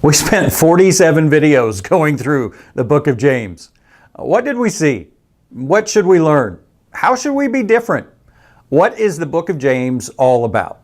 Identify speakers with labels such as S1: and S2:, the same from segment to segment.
S1: We spent 47 videos going through the book of James. What did we see? What should we learn? How should we be different? What is the book of James all about?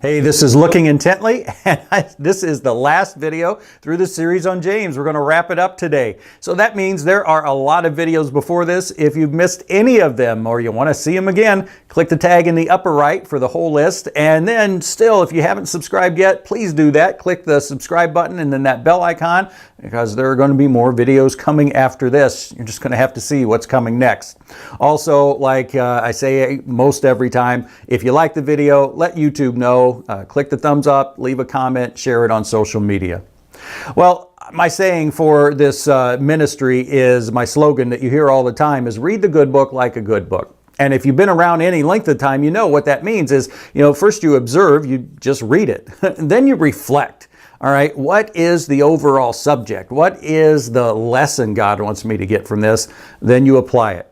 S1: Hey, this is Looking Intently, and this is the last video through the series on James. We're going to wrap it up today. So that means there are a lot of videos before this. If you've missed any of them or you want to see them again, click the tag in the upper right for the whole list. And then still, if you haven't subscribed yet, please do that. Click the subscribe button and then that bell icon, because there are going to be more videos coming after this. You're just going to have to see what's coming next. Also, like I say most every time, if you like the video, let YouTube know. Click the thumbs up, leave a comment, share it on social media. Well, my saying for this ministry is, my slogan that you hear all the time is, read the good book like a good book. And if you've been around any length of time, you know what that means is, first you observe, you just read it. Then you reflect. All right, what is the overall subject? What is the lesson God wants me to get from this? Then you apply it.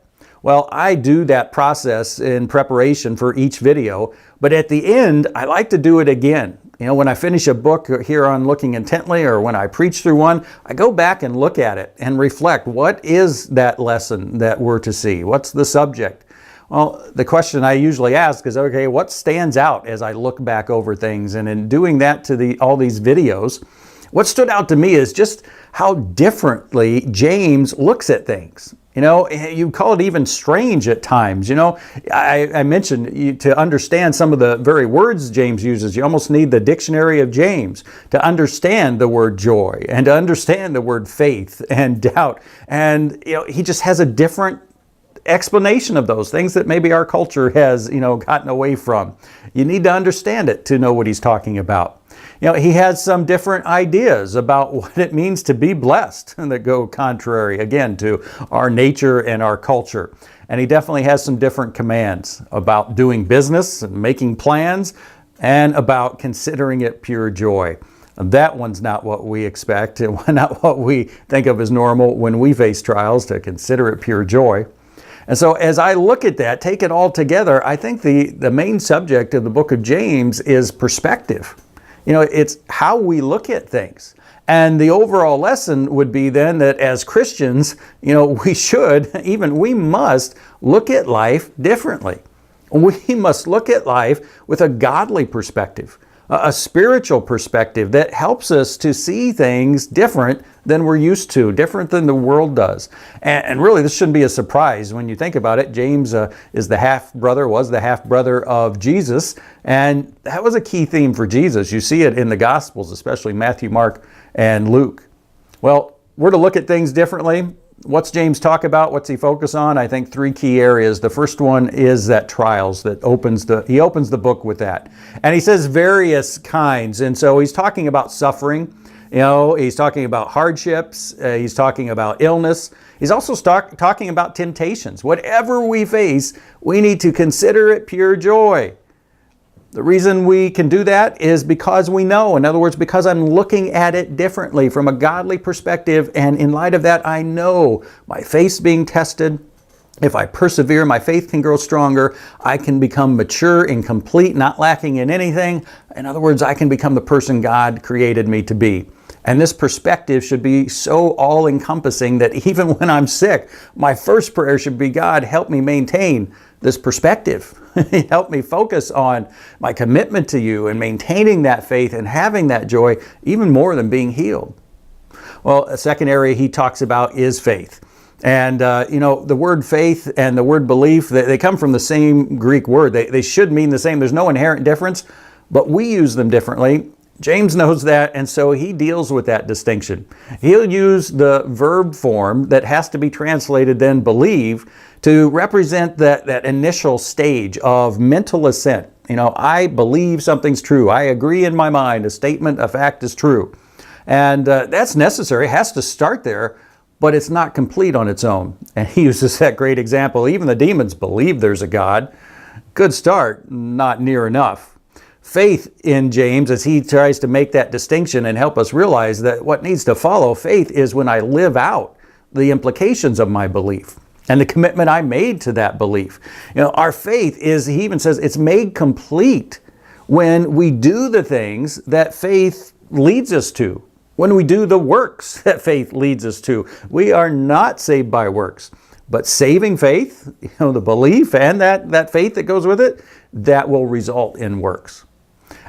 S1: Well, I do that process in preparation for each video, but at the end, I like to do it again. When I finish a book here on Looking Intently, or when I preach through one, I go back and look at it and reflect. What is that lesson that we're to see? What's the subject? Well, the question I usually ask is, okay, what stands out as I look back over things? And in doing that to all these videos, what stood out to me is just how differently James looks at things. You call it even strange at times. I mentioned to understand some of the very words James uses, you almost need the dictionary of James to understand the word joy and to understand the word faith and doubt. And, he just has a different explanation of those things that maybe our culture has, gotten away from. You need to understand it to know what he's talking about. He has some different ideas about what it means to be blessed and that go contrary, again, to our nature and our culture. And he definitely has some different commands about doing business and making plans and about considering it pure joy. That one's not what we expect and not what we think of as normal when we face trials, to consider it pure joy. And so as I look at that, take it all together, I think the main subject of the book of James is perspective. It's how we look at things. And the overall lesson would be then that as Christians, we must look at life differently. We must look at life with a godly perspective, a spiritual perspective that helps us to see things different than we're used to, different than the world does. And really, this shouldn't be a surprise when you think about it. James was the half-brother of Jesus, and that was a key theme for Jesus. You see it in the Gospels, especially Matthew, Mark, and Luke. Well, we're to look at things differently. What's James talk about? What's he focus on? I think three key areas. The first one is that trials, he opens the book with that. And he says various kinds. And so he's talking about suffering. He's talking about hardships. He's talking about illness. He's also talking about temptations. Whatever we face, we need to consider it pure joy. The reason we can do that is because we know. In other words, because I'm looking at it differently from a godly perspective. And in light of that, I know my faith's being tested. If I persevere, my faith can grow stronger. I can become mature and complete, not lacking in anything. In other words, I can become the person God created me to be. And this perspective should be so all-encompassing that even when I'm sick, my first prayer should be, God, help me maintain this perspective. Help me focus on my commitment to you and maintaining that faith and having that joy even more than being healed. Well, a second area he talks about is faith. And, the word faith and the word belief, they come from the same Greek word. They should mean the same. There's no inherent difference, but we use them differently. James knows that, and so he deals with that distinction. He'll use the verb form that has to be translated then believe to represent that initial stage of mental assent. I believe something's true. I agree in my mind. A statement, a fact is true. And that's necessary. It has to start there, but it's not complete on its own. And he uses that great example. Even the demons believe there's a God. Good start, not near enough. Faith in James, as he tries to make that distinction and help us realize that what needs to follow faith is when I live out the implications of my belief and the commitment I made to that belief. Our faith is, he even says, it's made complete when we do the things that faith leads us to, when we do the works that faith leads us to. We are not saved by works, but saving faith, the belief and that faith that goes with it, that will result in works.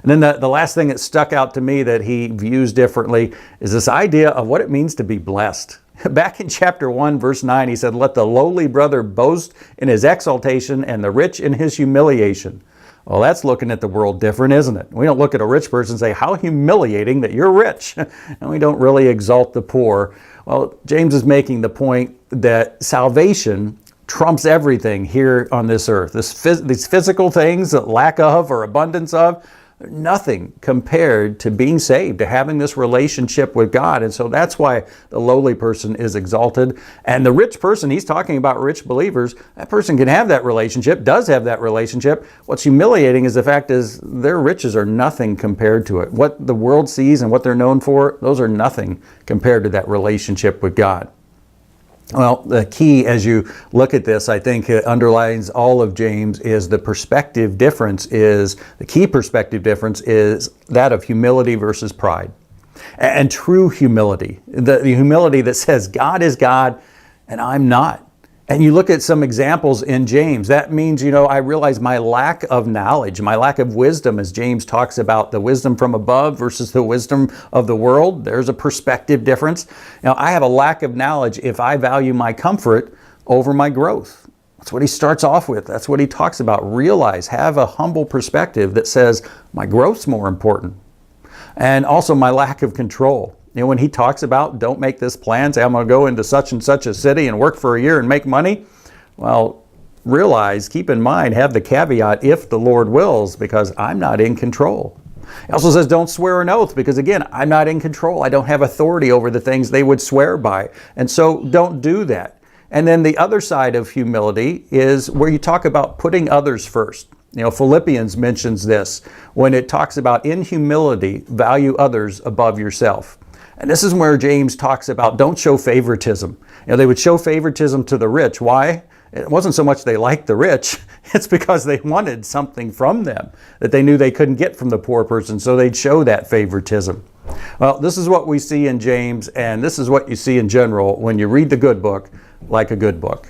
S1: And then the last thing that stuck out to me that he views differently is this idea of what it means to be blessed. Back in chapter 1, verse 9, he said, "Let the lowly brother boast in his exaltation and the rich in his humiliation." Well, that's looking at the world different, isn't it? We don't look at a rich person and say, how humiliating that you're rich. And we don't really exalt the poor. Well, James is making the point that salvation trumps everything here on this earth. These physical things, that lack of or abundance of, nothing compared to being saved, to having this relationship with God. And so that's why the lowly person is exalted. And the rich person, he's talking about rich believers, that person can have that relationship, does have that relationship. What's humiliating is the fact is their riches are nothing compared to it. What the world sees and what they're known for, those are nothing compared to that relationship with God. Well, the key as you look at this, I think it underlines all of James, is the perspective difference is, the key perspective difference is that of humility versus pride. And true humility, the humility that says God is God and I'm not. And you look at some examples in James, that means, I realize my lack of knowledge, my lack of wisdom, as James talks about the wisdom from above versus the wisdom of the world. There's a perspective difference. I have a lack of knowledge if I value my comfort over my growth. That's what he starts off with. That's what he talks about. Realize, have a humble perspective that says my growth's more important. And also my lack of control. When he talks about don't make this plan, say I'm going to go into such and such a city and work for a year and make money. Well, realize, keep in mind, have the caveat, if the Lord wills, because I'm not in control. He also says don't swear an oath because, again, I'm not in control. I don't have authority over the things they would swear by. And so don't do that. And then the other side of humility is where you talk about putting others first. Philippians mentions this when it talks about in humility, value others above yourself. And this is where James talks about don't show favoritism. They would show favoritism to the rich. Why? It wasn't so much they liked the rich, it's because they wanted something from them that they knew they couldn't get from the poor person, so they'd show that favoritism. Well, this is what we see in James, and this is what you see in general when you read the good book like a good book.